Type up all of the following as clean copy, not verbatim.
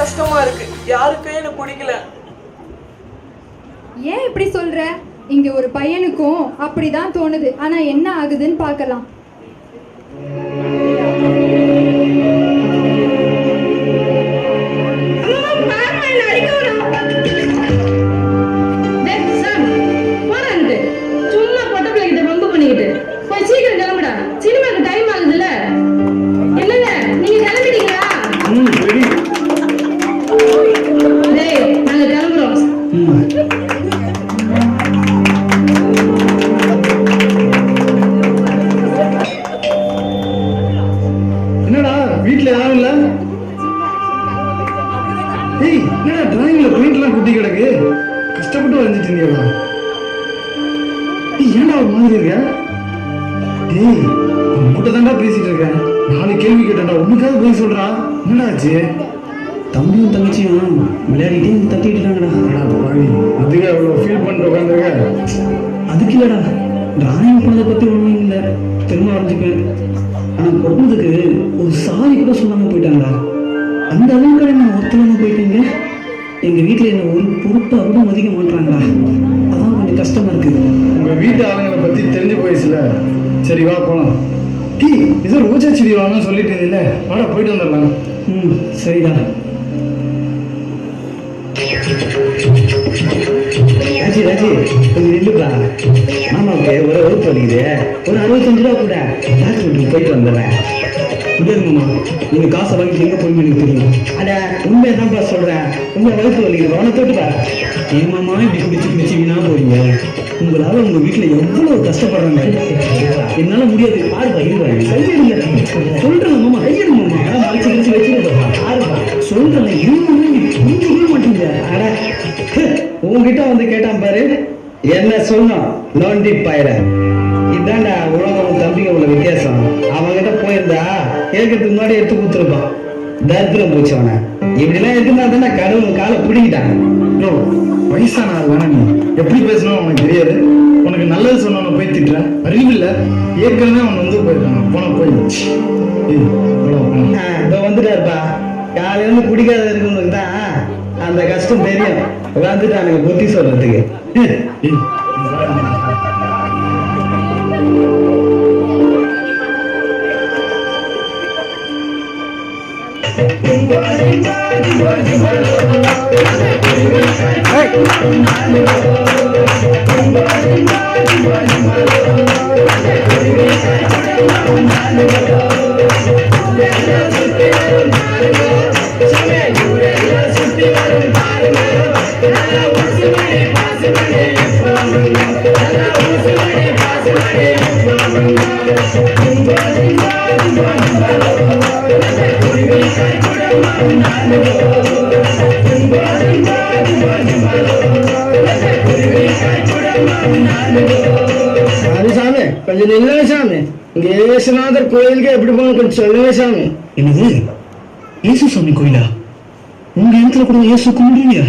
கஷ்டமா இருக்கு. யாருக்கும் எனக்கு பிடிக்கல. ஏன் இப்படி சொல்ற? இங்க ஒரு பையனுக்கும் அப்படிதான் தோணுது. ஆனா என்ன ஆகுதுன்னு பார்க்கலாம். கஷ்டப்பட்டு வந்துட்டீங்களா? ஏன்டா ஒரு மாதிரி இருக்க? டேய், உன்கிட்ட தான்டா பேசிட்டு இருக்கேன். 4 கேள்வி கேட்டா உனக்காக போய் சொல்றா. என்னடா ஆச்சு? தம்பியும் தங்கச்சியும் விளையாடிட்டே தட்டிட்டுறாங்கடா. அதுக்கு அவ்வளோ ஃபீல் பண்ணிட்டு உட்காந்துருக்க? அதுக்கு இல்லடா, டிராயிங் பண்ணதை பற்றி ஒன்றும் இல்லை, திரும்ப வரைஞ்சிப்பேன். ஆனால் கொடுத்ததுக்கு ஒரு சாரி கூட சொல்லாமல் போயிட்டாங்கடா. அந்த அளவுக்கு நான் ஒருத்தவங்க போயிட்டீங்க. எங்கள் வீட்டில் என்ன ஒரு பொறுப்பை கூட மதிக்க மாட்டாங்களா. அதான் கொஞ்சம் கஷ்டமாக இருக்குது. உங்கள் வீட்டு ஆளுங்களை பற்றி தெரிஞ்சு போயிடுச்சுல. சரி வா போகலாம். டீ ஏதோ ரோஜா செடி வாங்கன்னு சொல்லிட்டு இருந்தீங்களே, வாடா போயிட்டு வந்துடலாம். சரிடா. ராஜி ராஜி கொஞ்சம் நில்லுப்பா. மாமாவுக்கு ஒரு வகுப்பு வலிக்குது, ஒரு 65 ரூபா கூட டாக்டர் வீட்டுக்கு போயிட்டு வந்துடுறேன். முடியாதுங்கம்மா, நீங்கள் காசை வாங்கிட்டு எங்கே போய் எனக்கு தெரியும். அட உண்மையை தான்ப்பா சொல்கிறேன். உங்கள் வகுப்பு வலிக்குது, அவனை தொட்டுப்பா. ஏமாம்மா இப்படி குடிச்சு குடிச்சு வீணா போறீங்க? உங்களால் உங்கள் வீட்டில் எவ்வளோ கஷ்டப்படுறாங்க. என்னால் முடியாது. பாருப்பா இருப்பாரு கையெடுங்க சொல்கிறேன். மாமா கையெடுமாம்மா, மறைச்சு கழிச்சு வச்சுருப்பா. பாருப்பா சொல்கிறேன், இருமாம்மா நீ புரிஞ்சுக்கவே மாட்டீங்க. அட உங்ககிட்ட வந்து கேட்டான் பாரு, என்ன சொன்னோம் நோண்டி பயிர. இதாண்டா உலகம் தம்பிங்க உள்ள வித்தியாசம். அவன்கிட்ட போயிருந்தா கேட்கறதுக்கு முன்னாடி எடுத்து கொடுத்துருப்பான். தரித்திரம் போச்சு அவனை. இப்படிலாம் இருக்குன்னா தானே கடவுள் காலை பிடிக்கிட்டாங்க. வயசான ஆள் வேணா, நீ எப்படி பேசணும் உனக்கு தெரியாது. உனக்கு நல்லது சொன்னவனை போய் திட்டுற அறிவில்லை. ஏற்கனவே அவன் வந்து போயிருக்கான். போன போய் இதோ வந்துட்டாருப்பா. காலையில பிடிக்காத இருக்கவங்களுக்கு தான் அந்த கஷ்டம் தெரியும். வந்துட்டானுங்க புத்தி சொல்றதுக்கு. சாமி கொஞ்சம் நில்லுங்க சாமி. இங்க ஏசுநாதர் கோயிலுக்கு எப்படி போகணும் கொஞ்சம் சொல்லுங்க சாமி. என்னது இயேசு சாமி கோயிலா? உங்க இடத்துல கூட இயேசு கும்பிடுவீங்க?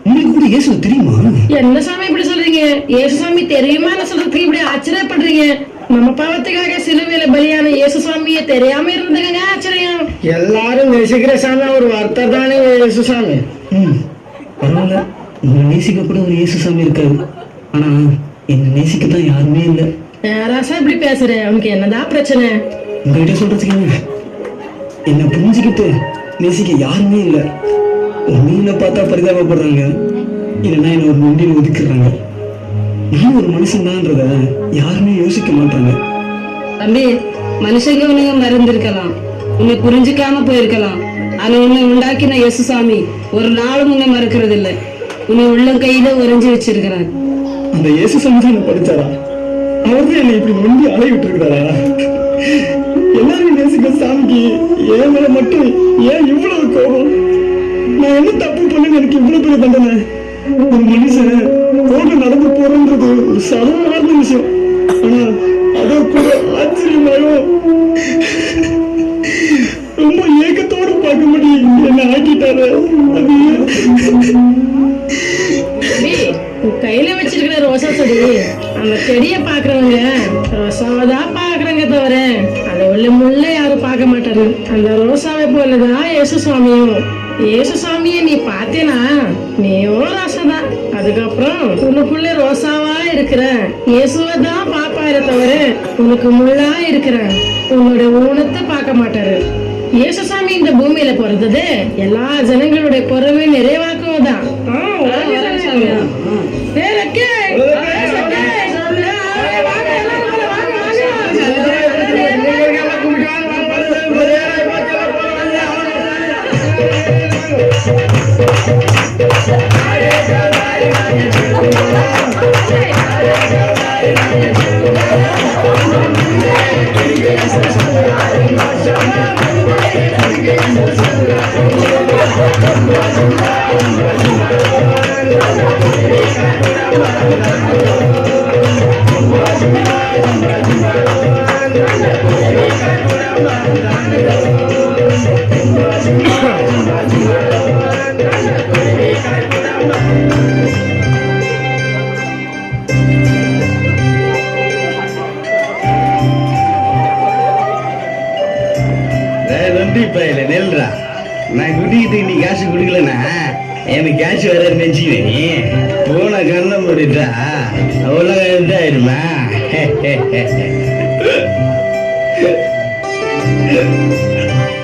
உங்களுக்கு கூட இயேசு தெரியுமா? என்ன சாமி இப்படி சொல்றீங்க? இயேசு சாமி தெரியுமான்னு சொல்றதுக்கு இப்படி ஆச்சரியப்படுறீங்க? நம்ம பாவத்துக்காக சிலுவையில பலியான இயேசு சாமியை தெரியாம இருந்ததுங்க ஆச்சரியம். எல்லாரும் நேசிக்கிற சாமி ஒரு வார்த்தை தானே இயேசு சாமி. பரவாயில்ல, உங்களை நேசிக்க கூட ஒரு இயேசு சாமி இருக்காது. ஆனா என்ன நேசிக்கத்தான் யாருமே இல்லை. ராசா இப்படி பேசுற, அவனுக்கு என்னதான் பிரச்சனை? உங்ககிட்ட சொல்றதுக்கு என்ன புரிஞ்சுக்கிட்டு நேசிக்க யாருமே இல்லை. உண்மையில பார்த்தா பரிதாபப்படுறாங்க, இல்லைன்னா என்ன ஒரு நொண்டியில் ஒதுக்குறாங்க. நான் ஒரு மனுஷன் தான்றத யாருமே யோசிக்க மாட்டாங்க. தம்பி, மனுஷங்க உன்னைய மறந்திருக்கலாம், உன்னை புரிஞ்சுக்காம போயிருக்கலாம். ஆனா உன்னை உண்டாக்கின இயேசு சாமி ஒரு நாளும் உன்னை மறக்கிறது இல்லை. உன்னை உள்ளம் கையில உறைஞ்சி வச்சிருக்கிறார். அந்த இயேசு சாமி தான் படிச்சாரா? அவர் தான் என்னை இப்படி நொண்டி அலைய விட்டுருக்கிறாரா? எல்லாரும் நேசிக்க சாமிக்கு ஏன் மேல மட்டும் ஏன் இவ்வளவு கோபம்? நான் என்ன தப்பு பண்ணு எனக்கு இவ்வளவு பெரிய தண்டனை? ஒரு மனுஷன் ரோட்ல நடந்து போறன்றது ஒரு சாதாரண விஷயம். ஆனா அதோ கூட ஆச்சரியமாயும் ரொம்ப ஏக்கத்தோடு பார்க்க முடியும் என்ன ஆக்கிட்டாரு. கையில வச்சிருக்கிற ரோசா செடி, அந்த செடிய பாக்குறவங்க ரோசாவதான் பாக்குறாங்க தவிர அதை உள்ள முள்ள யாரும் பார்க்க மாட்டாரு. அந்த ரோசாவை போலதான் இயேசு சுவாமியும் ஏசுசாமியை நீ பார்த்தேனா நீயும் ராசதான். அதுக்கப்புறம் உனக்குள்ள ரோசாவா இருக்கிற இயேசுவை தான் பாப்பாரு தவிர உனக்கு முள்ளா இருக்கிற உன்னோட ஊனத்தை பார்க்க மாட்டாரு. இயேசுசாமி இந்த பூமியில பிறந்தது எல்லா ஜனங்களுடைய குறைவை நிறைவாக்குவதான். நெல்றா நான் குட்டிக்கிட்டு நீ காசு கொடுக்கலனா எனக்கு காசு வர நினைச்சுக்கிறேன். போன கண்ண முடிட்டா அவ்வளோ இதாயிடுமா?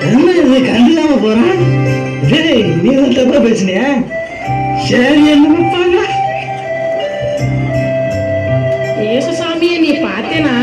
என்ன இது கண்டுக்காம போறான்? டேய் நீ தான் தப்பா பேசுனியா? சரி என்ன பாங்க. ஏசுசாமியை நீ பார்த்தேனா